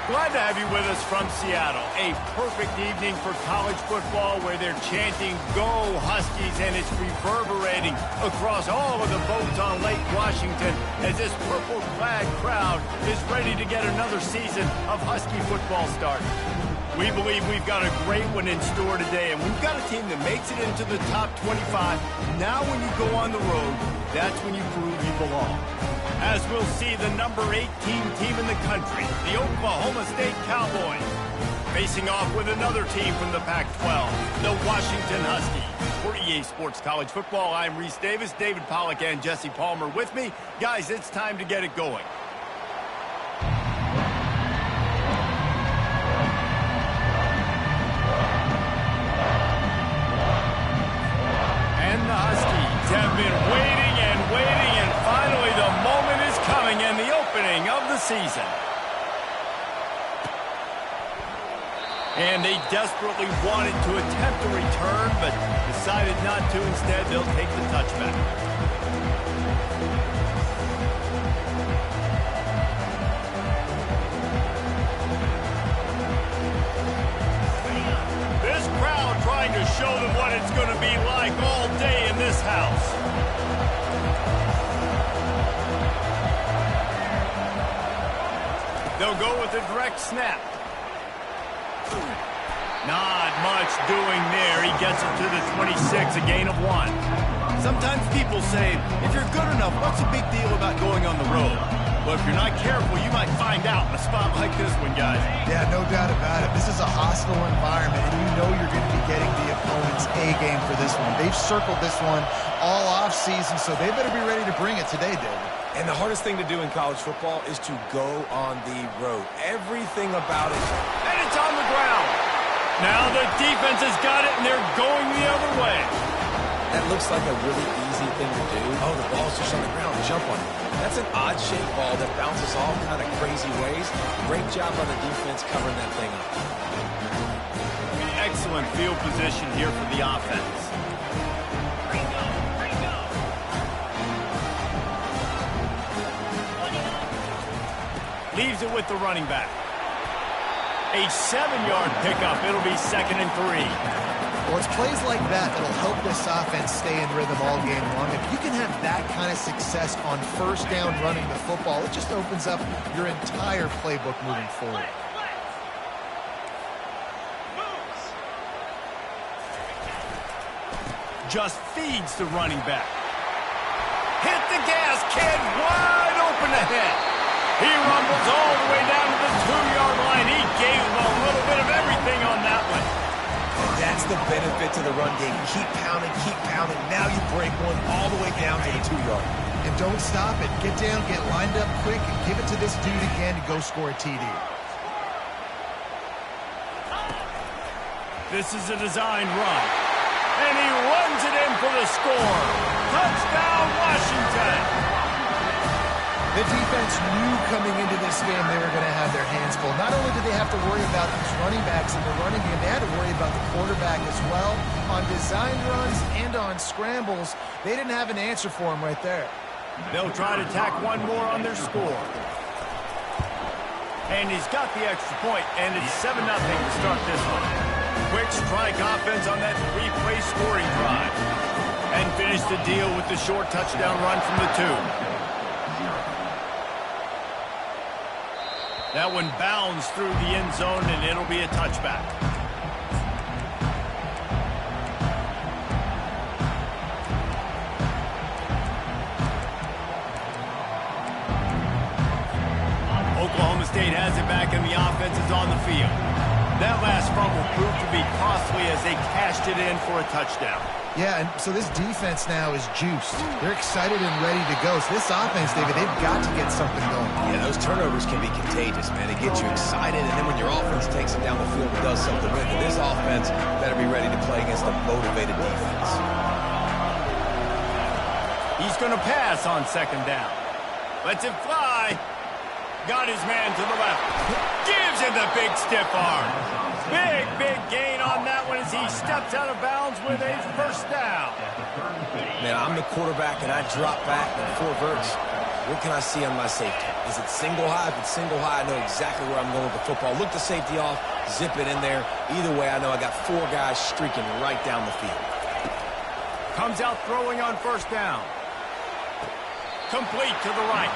Glad to have you with us from Seattle. A perfect evening for college football where they're chanting, "Go Huskies," and it's reverberating across all of the boats on Lake Washington as this purple-clad crowd is ready to get another season of Husky football started. We believe we've got a great one in store today, and we've got a team that makes it into the top 25. Now when you go on the road, that's when you prove you belong. As we'll see the number 18 team in the country, the Oklahoma State Cowboys, facing off with another team from the Pac-12, the Washington Huskies. For EA Sports College Football, I'm Reese Davis, David Pollack, and Jesse Palmer with me. Guys, it's time to get it going. And the Huskies have been waiting and waiting, and finally the moment is coming and the opening of the season. And they desperately wanted to attempt a return, but decided not to. Instead, they'll take the touchback. This crowd trying to show them what it's going to be like all day in this house. They'll go with a direct snap. Not much doing there. He gets it to the 26, a gain of 1. Sometimes people say, if you're good enough, what's the big deal about going on the road? Well, if you're not careful, you might find out in a spot like this one, guys. Yeah, no doubt about it. This is a hostile environment, and you know you're going to be getting the opponent's A-game for this one. They've circled this one all off-season, so they better be ready to bring it today, David. And the hardest thing to do in college football is to go on the road. Everything about it. And it's on the ground. Now the defense has got it, and they're going the other way. That looks like a really easy thing to do. Oh, the ball's just on the ground. Jump on it. That's an odd-shaped ball that bounces all kind of crazy ways. Great job on the defense covering that thing up. Excellent field position here for the offense. Leaves it with the running back. A 7-yard pickup. It'll be 2nd and 3. Well, it's plays like that that'll help this offense stay in rhythm all game long. If you can have that kind of success on first down running the football, it just opens up your entire playbook moving forward. Just feeds the running back. Hit the gas, kid. Wide open ahead. He rumbles all the way down to the 2-yard line. He gave him a little bit of everything on that one. And that's the benefit to the run game. Keep pounding, keep pounding. Now you break one all the way down to the 2-yard. And don't stop it. Get down, get lined up quick, and give it to this dude again to go score a TD. This is a design run. And he runs it in for the score. Touchdown, Washington. The defense knew coming into this game they were going to have their hands full. Not only did they have to worry about these running backs in the running game, they had to worry about the quarterback as well. On design runs and on scrambles, they didn't have an answer for him right there. They'll try to tack one more on their score. And he's got the extra point, and it's 7-0 to start this one. Quick strike offense on that 3-play scoring drive. And finish the deal with the short touchdown run from the 2. That one bounds through the end zone, and it'll be a touchback. Oklahoma State has it back, and the offense is on the field. That last fumble proved to be costly as they cashed it in for a touchdown. Yeah, and so this defense now is juiced. They're excited and ready to go. So this offense, David, they've got to get something going. Yeah, those turnovers can be contagious, man. It gets you excited, and then when your offense takes them down the field and does something with it, this offense better be ready to play against a motivated defense. He's going to pass on 2nd down. Lets it fly. Got his man to the left. Gives him the big stiff arm. Big gain on that one as he steps out of bounds with a 1st down. Man, I'm the quarterback, and I drop back in 4 verts. What can I see on my safety? Is it single high? If it's single high, I know exactly where I'm going with the football. Look the safety off, zip it in there. Either way, I know I got 4 guys streaking right down the field. Comes out throwing on first down. Complete to the right.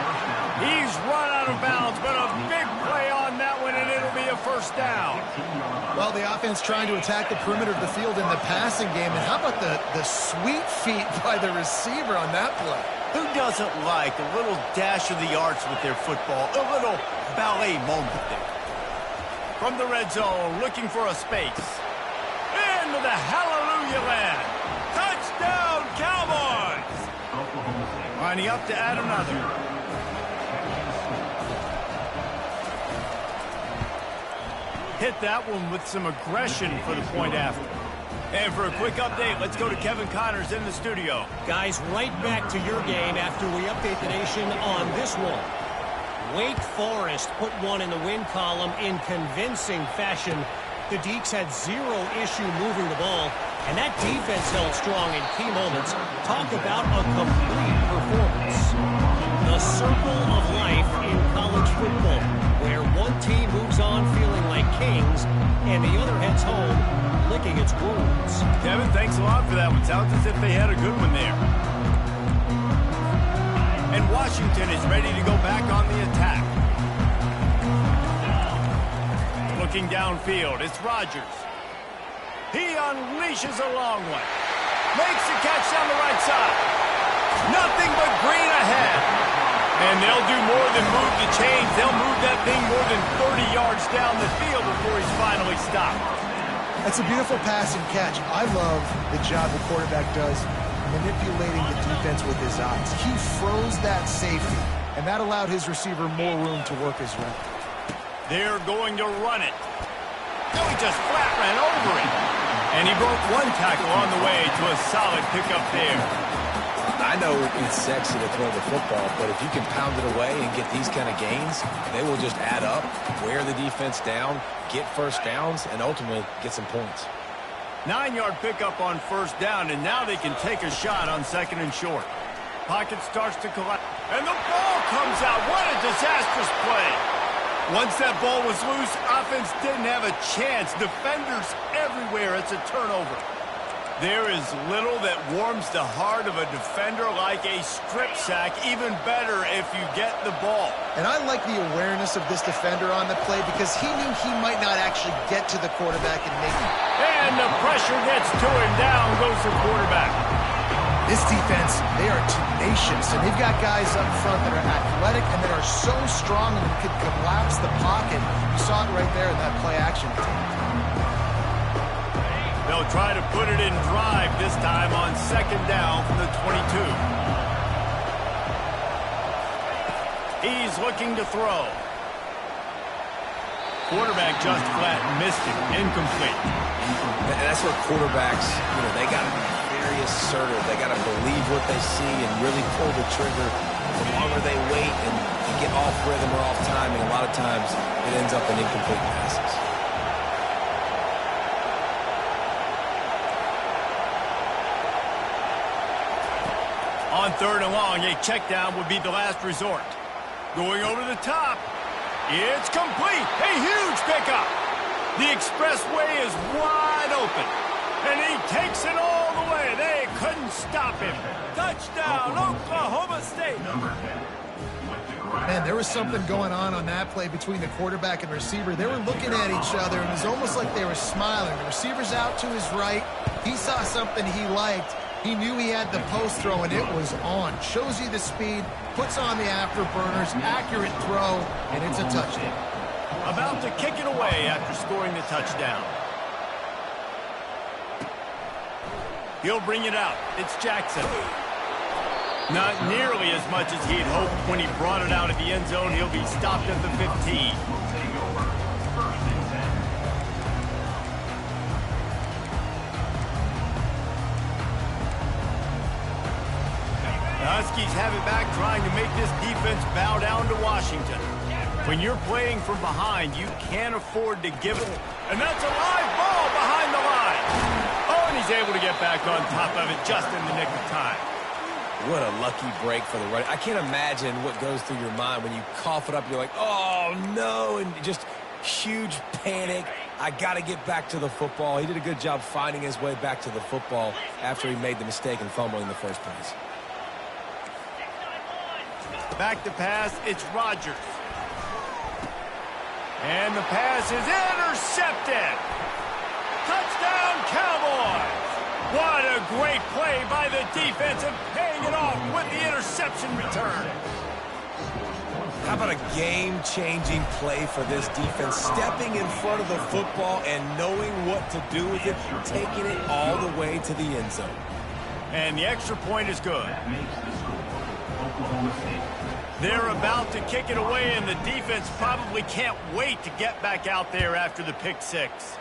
He's run out of bounds, but a big play on that one, and it'll be a first down. Well, the offense trying to attack the perimeter of the field in the passing game. And how about the sweet feet by the receiver on that play? Who doesn't like a little dash of the arts with their football? A little ballet moment there. From the red zone, looking for a space. Into the hallelujah land. Touchdown, Cowboys! Lining up to add another. Hit that one with some aggression for the point after. And for a quick update, let's go to Kevin Connors in the studio. Guys, right back to your game after we update the nation on this one. Wake Forest put one in the win column in convincing fashion. The Deacs had 0 issue moving the ball, and that defense held strong in key moments. Talk about a complete performance. The circle of life in college football, where one team moves on feeling like kings, and the other heads home licking its wounds. Kevin, thanks a lot for that one. Sounds as if they had a good one there. And Washington is ready to go back on the attack. Looking downfield, it's Rodgers. He unleashes a long one. Makes the catch down the right side. Nothing but green ahead. And they'll do more than move the chains. They'll move that thing more than 30 yards down the field before he's finally stopped. That's a beautiful pass and catch. I love the job the quarterback does manipulating the defense with his eyes. He froze that safety, and that allowed his receiver more room to work his route. They're going to run it. No, he just flat ran over it. And he broke one tackle on the way to a solid pickup there. I know it's sexy to throw the football, but if you can pound it away and get these kind of gains, they will just add up, wear the defense down, get first downs, and ultimately get some points. 9-yard pickup on first down, and now they can take a shot on second and short. Pocket starts to collapse, and the ball comes out. What a disastrous play. Once that ball was loose, offense didn't have a chance. Defenders everywhere. It's a turnover. There is little that warms the heart of a defender like a strip sack. Even better if you get the ball. And I like the awareness of this defender on the play because he knew he might not actually get to the quarterback and make it. And the pressure gets to him. Down goes the quarterback. This defense, they are tenacious, and they've got guys up front that are athletic and that are so strong and can collapse the pocket. You saw it right there in that play action. They'll try to put it in drive this time on second down from the 22. He's looking to throw. Quarterback just flat missed it. Incomplete. And that's where quarterbacks, they got to be very assertive. They got to believe what they see and really pull the trigger. The longer they wait and get off rhythm or off timing, a lot of times it ends up in incomplete passes. On third and long, a check down would be the last resort. Going over the top. It's complete. A huge pickup. The expressway is wide open. And he takes it all the way. They couldn't stop him. Touchdown, Oklahoma State. Man, there was something going on that play between the quarterback and receiver. They were looking at each other, and it was almost like they were smiling. The receiver's out to his right. He saw something he liked. He knew he had the post throw, and it was on. Shows you the speed, puts on the afterburners, accurate throw, and it's a touchdown. About to kick it away after scoring the touchdown. He'll bring it out. It's Jackson. Not nearly as much as he'd hoped when he brought it out at the end zone. He'll be stopped at the 15. The Huskies have it back, trying to make this defense bow down to Washington. When you're playing from behind, you can't afford to give it. And that's a live ball behind the line. Oh, and he's able to get back on top of it just in the nick of time. What a lucky break for the running. I can't imagine what goes through your mind when you cough it up. You're like, oh, no, and just huge panic. I got to get back to the football. He did a good job finding his way back to the football after he made the mistake and fumble in the first place. Back to pass, it's Rodgers. And the pass is intercepted. Touchdown, Cowboys! What a great play by the defense and paying it off with the interception return. How about a game-changing play for this defense? Stepping in front of the football and knowing what to do with it, taking it all the way to the end zone. And the extra point is good. They're about to kick it away, and the defense probably can't wait to get back out there after the pick six.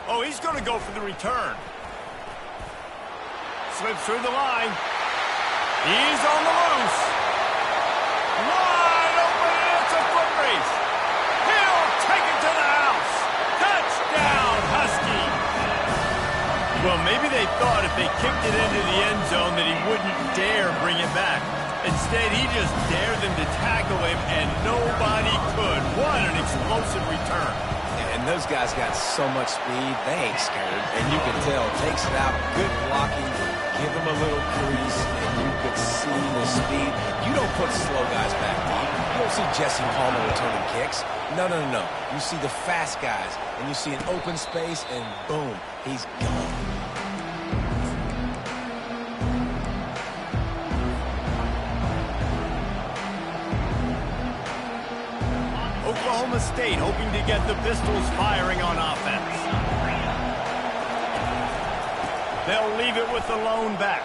Oh, he's going to go for the return. Slips through the line. He's on the loose. Wide open, and it's a foot race. He'll take it to the house. Touchdown, Husky. Well, maybe they thought if they kicked it into the end zone that he wouldn't dare bring it back. Instead, he just dared them to tackle him, and nobody could. What an explosive return. And those guys got so much speed, they ain't scared. And you can tell, takes it out, good blocking, give them a little crease, and you could see the speed. You don't put slow guys back deep. You don't see Jesse Palmer returning kicks. No, no, no, no. You see the fast guys, and you see an open space, and boom, he's gone. Oklahoma State hoping to get the Pistols firing on offense. They'll leave it with the lone back.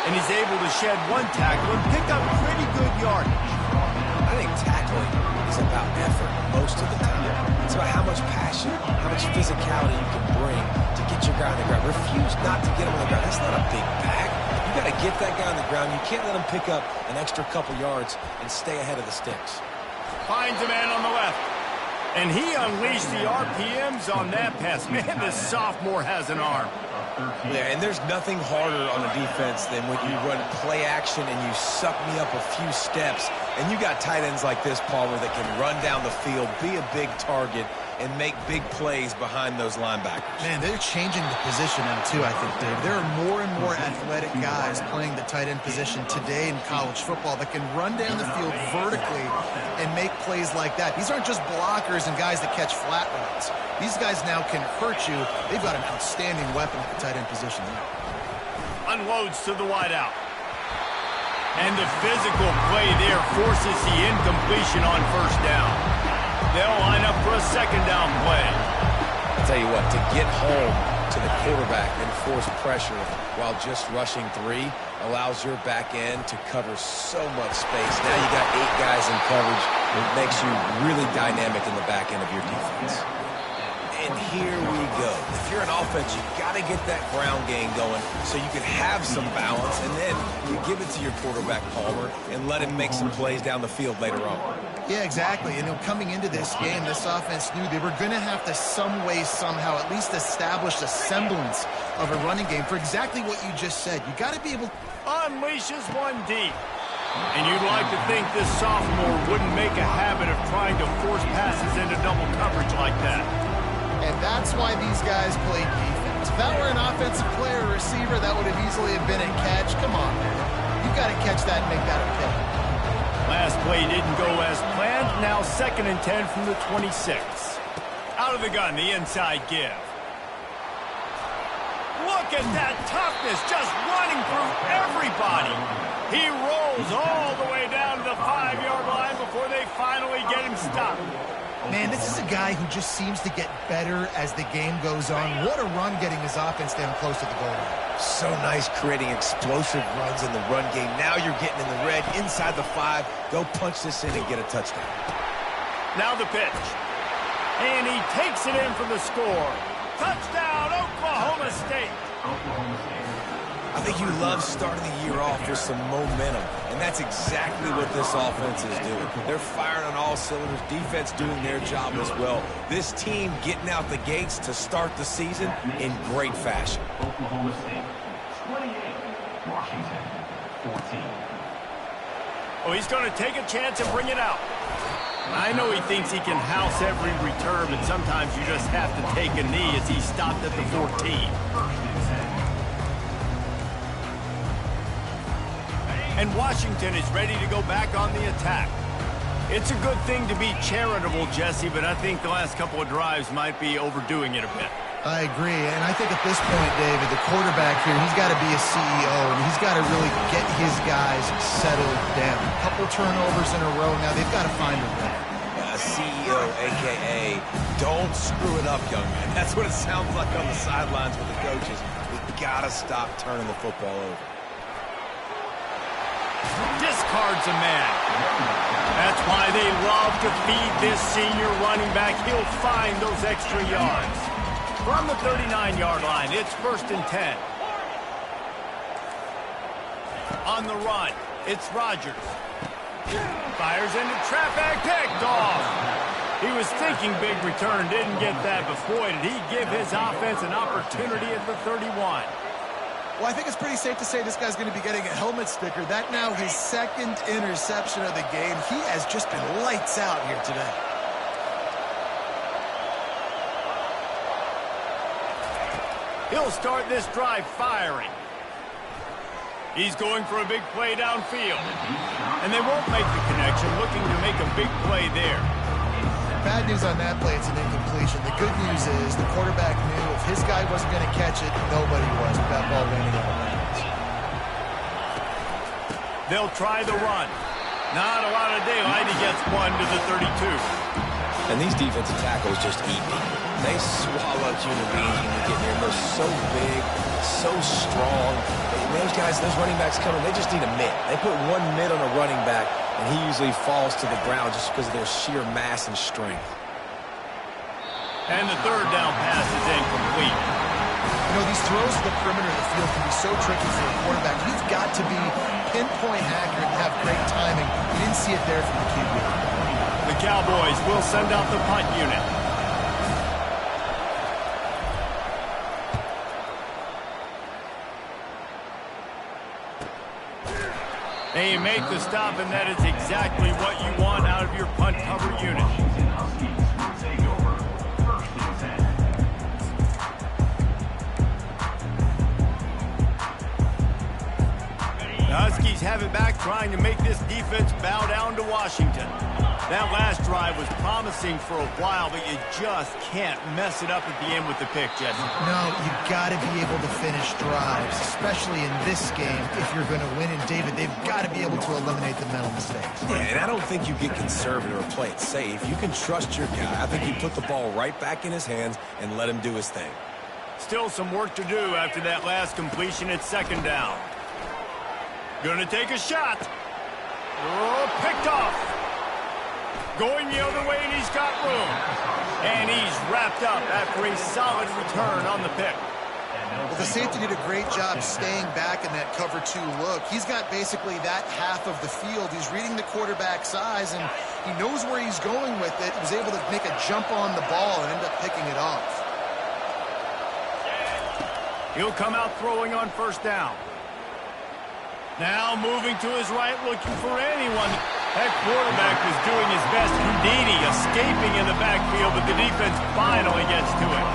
And he's able to shed one tackle and pick up pretty good yardage. I think tackling is about effort most of the time. It's about how much passion, how much physicality you can bring to get your guy on the ground. Refuse not to get him on the ground. That's not a big back. You got to get that guy on the ground. You can't let him pick up an extra couple yards and stay ahead of the sticks. Finds a man on the left. And he unleashed the RPMs on that pass. Man, this sophomore has an arm. Yeah, and there's nothing harder on a defense than when you run play action and you suck me up a few steps. And you got tight ends like this, Palmer, that can run down the field, be a big target, and make big plays behind those linebackers. Man, they're changing the position now, too, I think, Dave. There are more and more athletic guys playing the tight end position today in college football that can run down the field vertically and make plays like that. These aren't just blockers and guys that catch flat routes. These guys now can hurt you. They've got an outstanding weapon at the tight end position there. Unloads to the wideout. And the physical play there forces the incompletion on first down. They'll line up for a second down play. I'll tell you what, to get home to the quarterback and force pressure while just rushing three allows your back end to cover so much space. Now you got 8 guys in coverage. It makes you really dynamic in the back end of your defense. And here we go. If you're an offense, you got to get that ground game going so you can have some balance, and then you give it to your quarterback, Palmer, and let him make some plays down the field later on. Yeah, exactly. You know, coming into this game, this offense knew they were going to have to some way, somehow, at least establish a semblance of a running game for exactly what you just said. You got to be able to unleashes one deep. And you'd like to think this sophomore wouldn't make a habit of trying to force passes into double coverage like that. And that's why these guys play defense. If that were an offensive player or receiver, that would have easily have been a catch. Come on, man. You got to catch that and make that a pick. Last play didn't go as planned. Now 2nd and 10 from the 26. Out of the gun, the inside give. Look at that toughness, just running through everybody. He rolls all the way down to the 5-yard line before they finally get him stopped. Man, this is a guy who just seems to get better as the game goes on. What a run getting his offense down close to the goal line. So nice creating explosive runs in the run game. Now you're getting in the red, inside the 5. Go punch this in and get a touchdown. Now the pitch. And he takes it in for the score. Touchdown, Oklahoma State. I I think you love starting the year off with some momentum, and that's exactly what this offense is doing. They're firing on all cylinders, defense doing their job as well. This team getting out the gates to start the season in great fashion. Oklahoma State, 28, Washington, 14. Oh, he's going to take a chance and bring it out. I know he thinks he can house every return, but sometimes you just have to take a knee as he stopped at the 14. And Washington is ready to go back on the attack. It's a good thing to be charitable, Jesse, but I think the last couple of drives might be overdoing it a bit. I agree, and I think at this point, David, the quarterback here, he's got to be a CEO, and he's got to really get his guys settled down. A couple turnovers in a row, now they've got to find a rhythm. CEO, a.k.a. don't screw it up, young man. That's what it sounds like on the sidelines with the coaches. We got to stop turning the football over. Discards a man. That's why they love to feed this senior running back. He'll find those extra yards. From the 39-yard line, it's 1st and 10. On the run, it's Rodgers. Fires into traffic, picked off. He was thinking big return, didn't get that, but boy, did he give his offense an opportunity at the 31. Well, I think it's pretty safe to say this guy's going to be getting a helmet sticker. That now his 2nd interception of the game. He has just been lights out here today. He'll start this drive firing. He's going for a big play downfield. And they won't make the connection, looking to make a big play there. Bad news on that play, it's an incompletion. The good news is the quarterback knew if his guy wasn't going to catch it, nobody was with that ball landing out of bounds. They'll try the run. Not a lot of daylight. He gets one to the 32. And these defensive tackles just eat people. They swallow human beings when you get near them. They're so big, so strong. And those guys, those running backs coming, they just need a mitt. They put one mitt on a running back, and he usually falls to the ground just because of their sheer mass and strength. And the 3rd down pass is incomplete. You know, these throws to the perimeter of the field can be so tricky for a quarterback. He's got to be pinpoint accurate and have great timing. You didn't see it there from the QB. The Cowboys will send out the punt unit. They make the stop, and that is exactly what you want out of your punt cover unit. The Huskies have it back, trying to make this defense bow down to Washington. That last drive was promising for a while, but you just can't mess it up at the end with the pick, Jesse. No, you got to be able to finish drives, especially in this game if you're going to win. And David, they've got to be able to eliminate the mental mistakes. Yeah, and I don't think you get conservative or play it safe. You can trust your guy. I think you put the ball right back in his hands and let him do his thing. Still some work to do after that last completion at 2nd down. Gonna take a shot. Oh, picked off. Going the other way, and he's got room. And he's wrapped up after a solid return on the pick. Well, the safety did a great job staying back in that cover 2 look. He's got basically that half of the field. He's reading the quarterback's eyes, and he knows where he's going with it. He was able to make a jump on the ball and end up picking it off. He'll come out throwing on 1st down. Now moving to his right, looking for anyone. That quarterback was doing his best. Houdini escaping in the backfield, but the defense finally gets to it.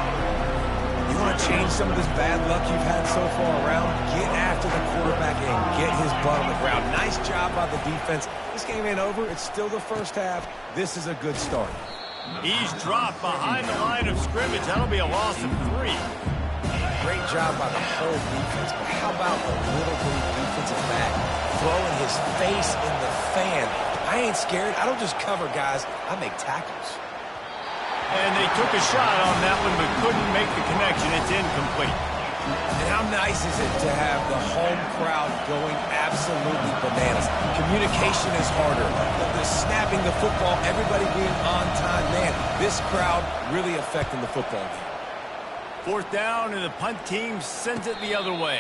You want to change some of this bad luck you've had so far around? Get after the quarterback and get his butt on the ground. Nice job by the defense. This game ain't over. It's still the 1st half. This is a good start. He's dropped behind the line of scrimmage. That'll be a loss of 3. Great job by the whole defense, but how about the little bitty defensive back throwing his face in the fan? I ain't scared. I don't just cover guys. I make tackles. And they took a shot on that one, but couldn't make the connection. It's incomplete. And how nice is it to have the home crowd going absolutely bananas? Communication is harder. The snapping the football, everybody being on time. Man, this crowd really affecting the football game. 4th down, and the punt team sends it the other way.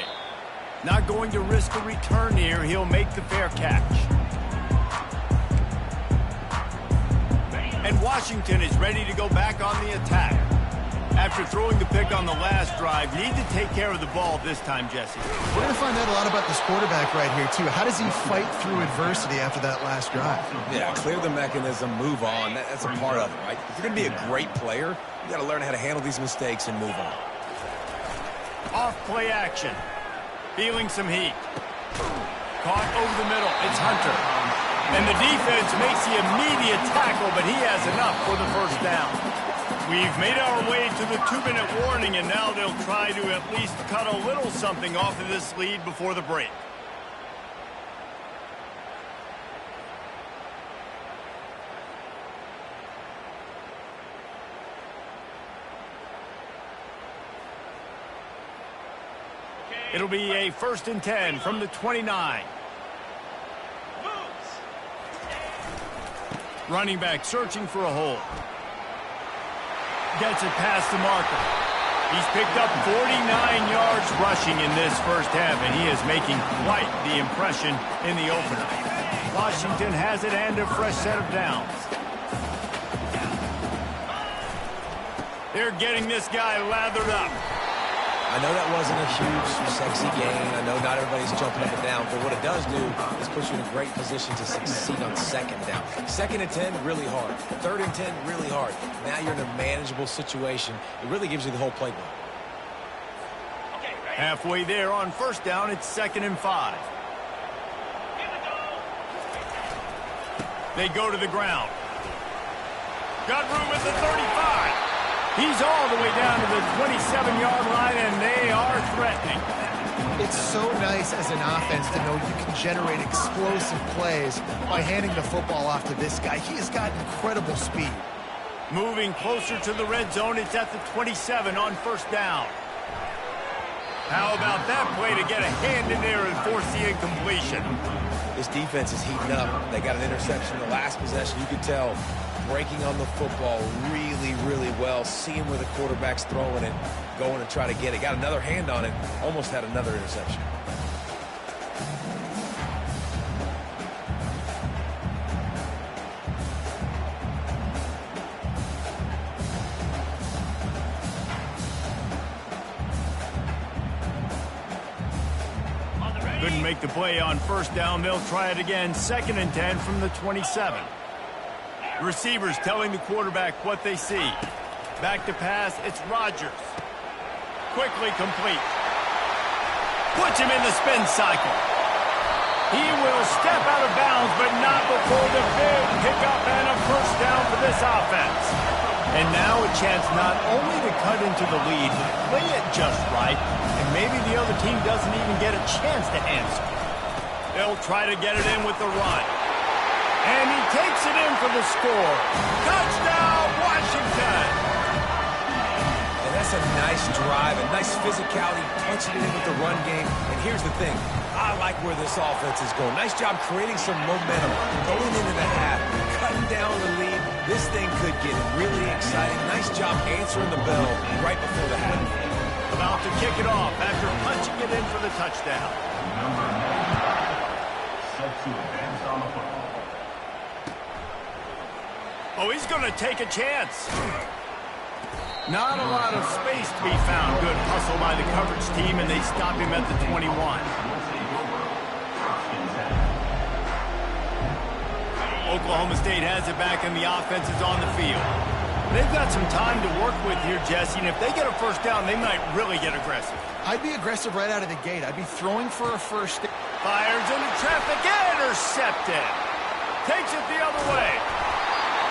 Not going to risk a return here. He'll make the fair catch. And Washington is ready to go back on the attack. After throwing the pick on the last drive, need to take care of the ball this time, Jesse. We're going to find out a lot about this quarterback right here, too. How does he fight through adversity after that last drive? Yeah, clear the mechanism, move on. That's a part of it, right? If you're going to be a great player, you got to learn how to handle these mistakes and move on. Off play action. Feeling some heat. Caught over the middle. It's Hunter. And the defense makes the immediate tackle, but he has enough for the first down. We've made our way to the 2-minute warning, and now they'll try to at least cut a little something off of this lead before the break. It'll be a 1st and 10 from the 29. Running back searching for a hole. Gets it past the marker. He's picked up 49 yards rushing in this first half, and he is making quite the impression in the opener. Washington has it and a fresh set of downs. They're getting this guy lathered up. I know that wasn't a huge, sexy gain. I know not everybody's jumping up and down, but what it does do is put you in a great position to succeed on 2nd down. 2nd and 10, really hard. 3rd and 10, really hard. Now you're in a manageable situation. It really gives you the whole playbook. Halfway there on 1st down, it's 2nd and 5. They go to the ground. Got room at the 35. He's all the way down to the 27-yard line, and they are threatening. It's so nice as an offense to know you can generate explosive plays by handing the football off to this guy. He has got incredible speed. Moving closer to the red zone, it's at the 27 on 1st down. How about that play to get a hand in there and force the incompletion? This defense is heating up. They got an interception in the last possession. You could tell breaking on the football really, really well, seeing where the quarterback's throwing it, going to try to get it. Got another hand on it, almost had another interception. Couldn't make the play on 1st down. They'll try it again. 2nd and 10 from the 27. Receivers telling the quarterback what they see. Back to pass, it's Rodgers. Quickly complete. Puts him in the spin cycle. He will step out of bounds, but not before the big pickup and a 1st down for this offense. And now a chance not only to cut into the lead, but play it just right, and maybe the other team doesn't even get a chance to answer. They'll try to get it in with the run. And he takes it in for the score. Touchdown, Washington! And that's a nice drive, a nice physicality, punching it in with the run game. And here's the thing. I like where this offense is going. Nice job creating some momentum, going into the half, cutting down the lead. This thing could get really exciting. Nice job answering the bell right before the half. About to kick it off after punching it in for the touchdown. Number 9, set to advance on the football. Oh, he's going to take a chance. Not a lot of space to be found. Good hustle by the coverage team, and they stop him at the 21. Oklahoma State has it back, and the offense is on the field. They've got some time to work with here, Jesse, and if they get a 1st down, they might really get aggressive. I'd be aggressive right out of the gate. I'd be throwing for a 1st. Fires into traffic, intercepted. Takes it the other way.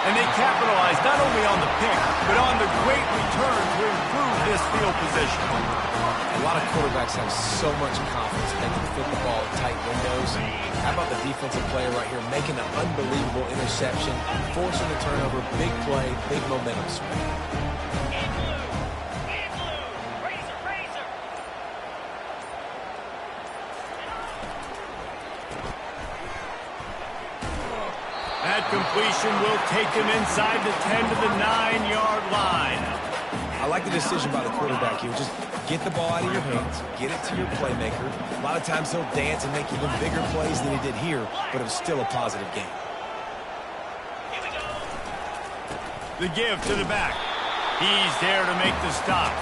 And they capitalize not only on the pick, but on the great return to improve this field position. A lot of quarterbacks have so much confidence they can fit the ball in tight windows. How about the defensive player right here making an unbelievable interception, forcing the turnover, big play, big momentum swing. That completion will take him inside the 10 to the 9-yard line. I like the decision by the quarterback here. Just get the ball out of your hands, get it to your playmaker. A lot of times he'll dance and make even bigger plays than he did here, but it was still a positive game. The give to the back. He's there to make the stop.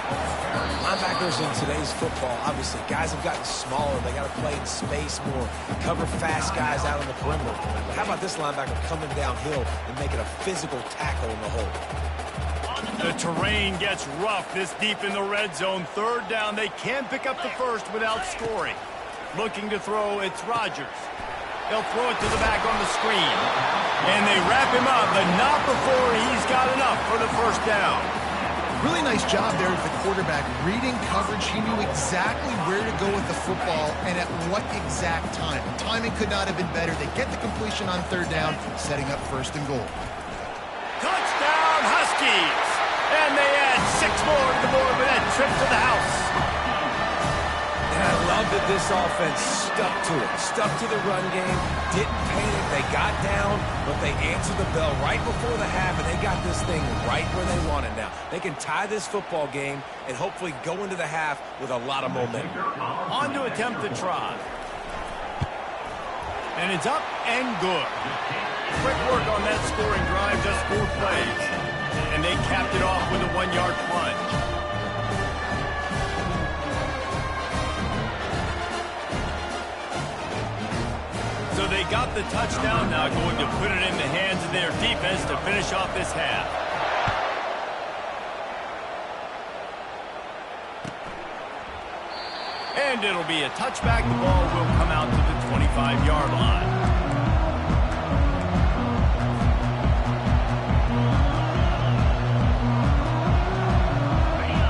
Linebackers in today's football, obviously, guys have gotten smaller. They got to play in space more, cover fast guys out on the perimeter. But how about this linebacker coming downhill and making a physical tackle in the hole? The terrain gets rough this deep in the red zone. Third down, they can pick up the first without scoring. Looking to throw, it's Rodgers. They'll throw it to the back on the screen. And they wrap him up, but not before he's got enough for the first down. Really nice job there with the quarterback. Reading coverage, he knew exactly where to go with the football and at what exact time. The timing could not have been better. They get the completion on third down, setting up first and goal. Touchdown, Huskies! And they add 6 more to the board with that trip to the house. And I love that this offense stuck to it, stuck to the run game, didn't panic. They got down, but they answered the bell right before the half, and they got this thing right where they want it now. They can tie this football game and hopefully go into the half with a lot of momentum. On to attempt the try. And it's up and good. Quick work on that scoring drive, just 4 plays. And they capped it off with a 1-yard plunge. So they got the touchdown, now going to put it in the hands of their defense to finish off this half. And it'll be a touchback. The ball will come out to the 25-yard line.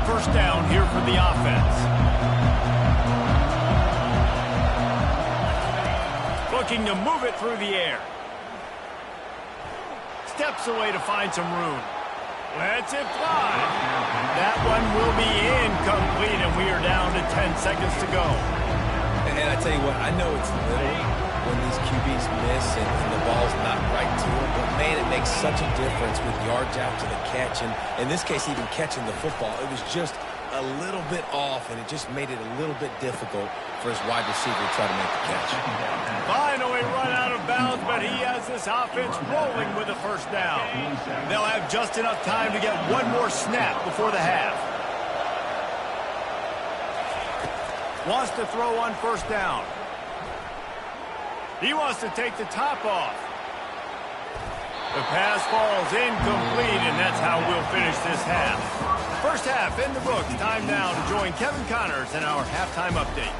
First down here for the offense. Looking to move it through the air. Steps away to find some room. Lets it fly. That one will be incomplete, and we are down to 10 seconds to go. And I tell you what, I know it's little when these QBs miss and the ball's not right to them, but man, it makes such a difference with yards after the catch, and in this case, even catching the football. It was just a little bit off, and it just made it a little bit difficult for his wide receiver to try to make the catch. Finally run out of bounds, but he has this offense rolling with a first down. They'll have just enough time to get one more snap before the half. Wants to throw on first down. He wants to take the top off. The pass falls incomplete, and that's how we'll finish this half. First half in the books. Time now to join Kevin Connors in our halftime update.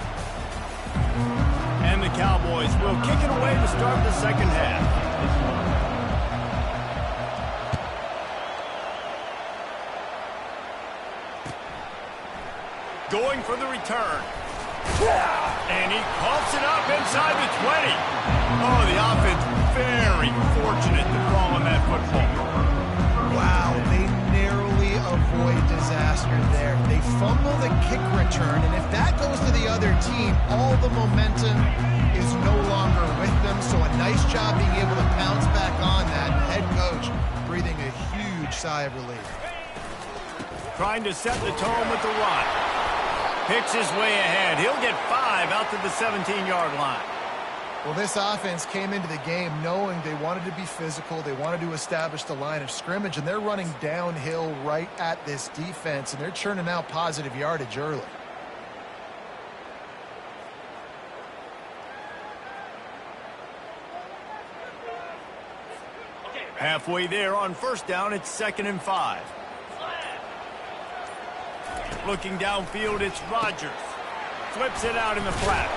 And the Cowboys will kick it away to start the second half. Going for the return. And he coughs it up inside the 20. Oh, the offense very fortunate to fall on that football. Wow, they narrowly avoid disaster there. They fumble the kick return, and if that goes to the other team, all the momentum is no longer with them. So a nice job being able to pounce back on that. Head coach breathing a huge sigh of relief. Trying to set the tone with the run. Picks his way ahead. He'll get 5 out to the 17-yard line. Well, this offense came into the game knowing they wanted to be physical. They wanted to establish the line of scrimmage, and they're running downhill right at this defense, and they're churning out positive yardage early. Halfway there on first down, it's 2nd and 5. Looking downfield, it's Rodgers. Flips it out in the flat.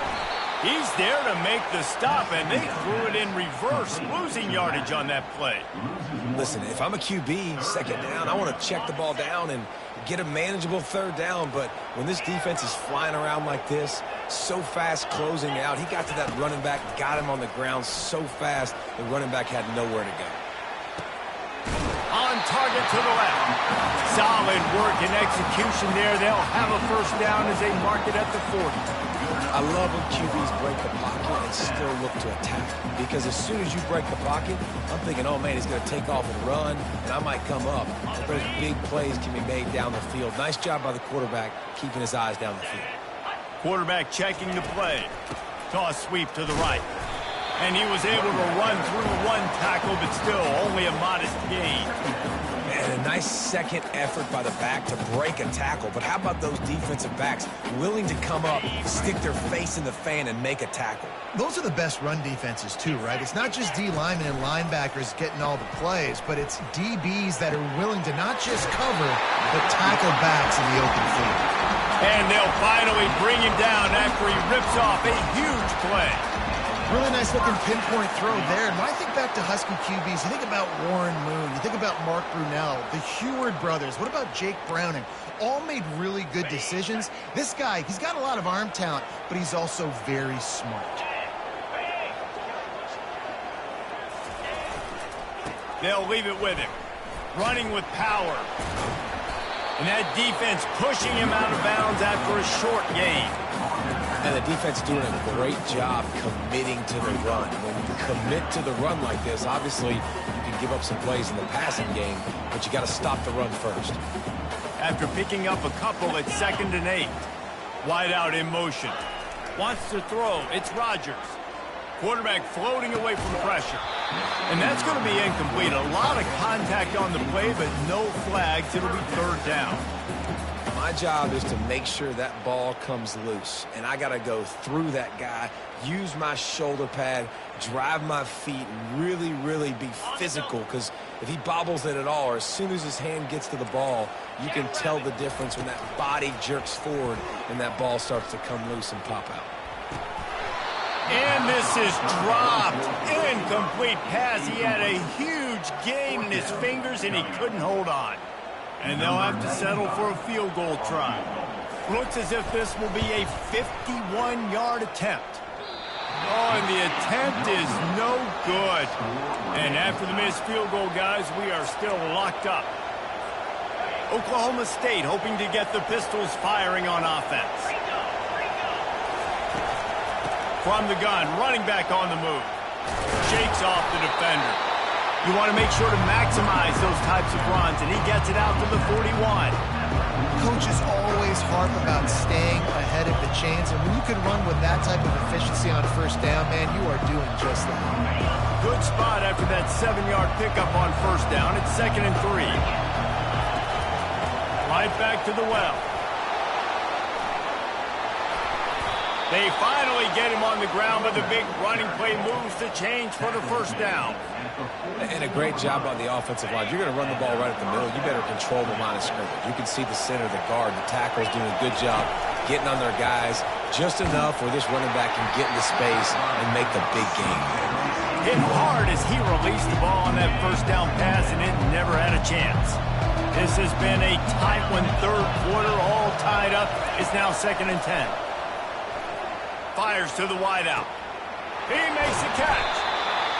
He's there to make the stop, and they threw it in reverse, losing yardage on that play. Listen, if I'm a QB, second down, I want to check the ball down and get a manageable third down, but when this defense is flying around like this, so fast closing out, he got to that running back, got him on the ground so fast, the running back had nowhere to go. On target to the left. Solid work and execution there. They'll have a first down as they mark it at the 40. I love when QBs break the pocket and still look to attack. Because as soon as you break the pocket, I'm thinking, oh, man, he's going to take off and run, and I might come up. But those big plays can be made down the field. Nice job by the quarterback keeping his eyes down the field. Quarterback checking the play. Toss sweep to the right. And he was able to run through one tackle, but still only a modest gain. And a nice second effort by the back to break a tackle. But how about those defensive backs willing to come up, stick their face in the fan, and make a tackle? Those are the best run defenses, too, right? It's not just D linemen and linebackers getting all the plays, but it's DBs that are willing to not just cover, but tackle backs in the open field. And they'll finally bring him down after he rips off a huge play. Really nice looking pinpoint throw there. And when I think back to Husky QBs, you think about Warren Moon, you think about Mark Brunell, the Heward brothers, what about Jake Browning? All made really good decisions. This guy, he's got a lot of arm talent, but he's also very smart. They'll leave it with him. Running with power. And that defense pushing him out of bounds after a short gain. And the defense doing a great job committing to the run. When you commit to the run like this, obviously you can give up some plays in the passing game, but you got to stop the run first. After picking up a couple at 2nd and 8. Wide out in motion. Wants to throw. It's Rodgers. Quarterback floating away from pressure. And that's going to be incomplete. A lot of contact on the play, but no flags. It'll be 3rd down. My job is to make sure that ball comes loose, and I got to go through that guy, use my shoulder pad, drive my feet, and really, really be physical, because if he bobbles it at all, or as soon as his hand gets to the ball, you can tell the difference when that body jerks forward and that ball starts to come loose and pop out. And this is dropped. Incomplete pass. He had a huge gain in his fingers, and he couldn't hold on. And they'll have to settle for a field goal try. Looks as if this will be a 51-yard attempt. Oh, and the attempt is no good. And after the missed field goal, guys, we are still locked up. Oklahoma State hoping to get the Pistols firing on offense. From the gun, running back on the move. Shakes off the defender. You want to make sure to maximize those types of runs, and he gets it out to the 41. Coaches always harp about staying ahead of the chains, and when you can run with that type of efficiency on 1st down, man, you are doing just that. Good spot after that 7-yard pickup on 1st down. It's 2nd and 3. Right back to the well. They finally get him on the ground, but the big running play moves the change for the 1st down. And a great job on the offensive line. You're going to run the ball right at the middle. You better control the line of scrimmage. You can see the center, the guard, the tackles doing a good job getting on their guys just enough where this running back can get into space and make the big game. Hit hard as he released the ball on that 1st down pass, and it never had a chance. This has been a tight one, 3rd quarter, all tied up. It's now 2nd and 10. Fires to the wideout. He makes the catch.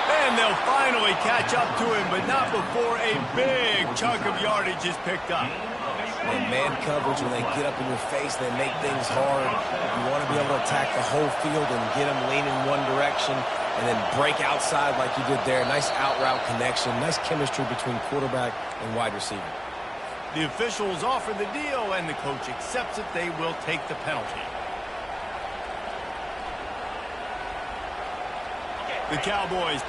And they'll finally catch up to him, but not before a big chunk of yardage is picked up. And man coverage, when they get up in your face, they make things hard. You want to be able to attack the whole field and get them leaning one direction and then break outside like you did there. Nice out route connection, nice chemistry between quarterback and wide receiver. The officials offer the deal, and the coach accepts it. They will take the penalty. The Cowboys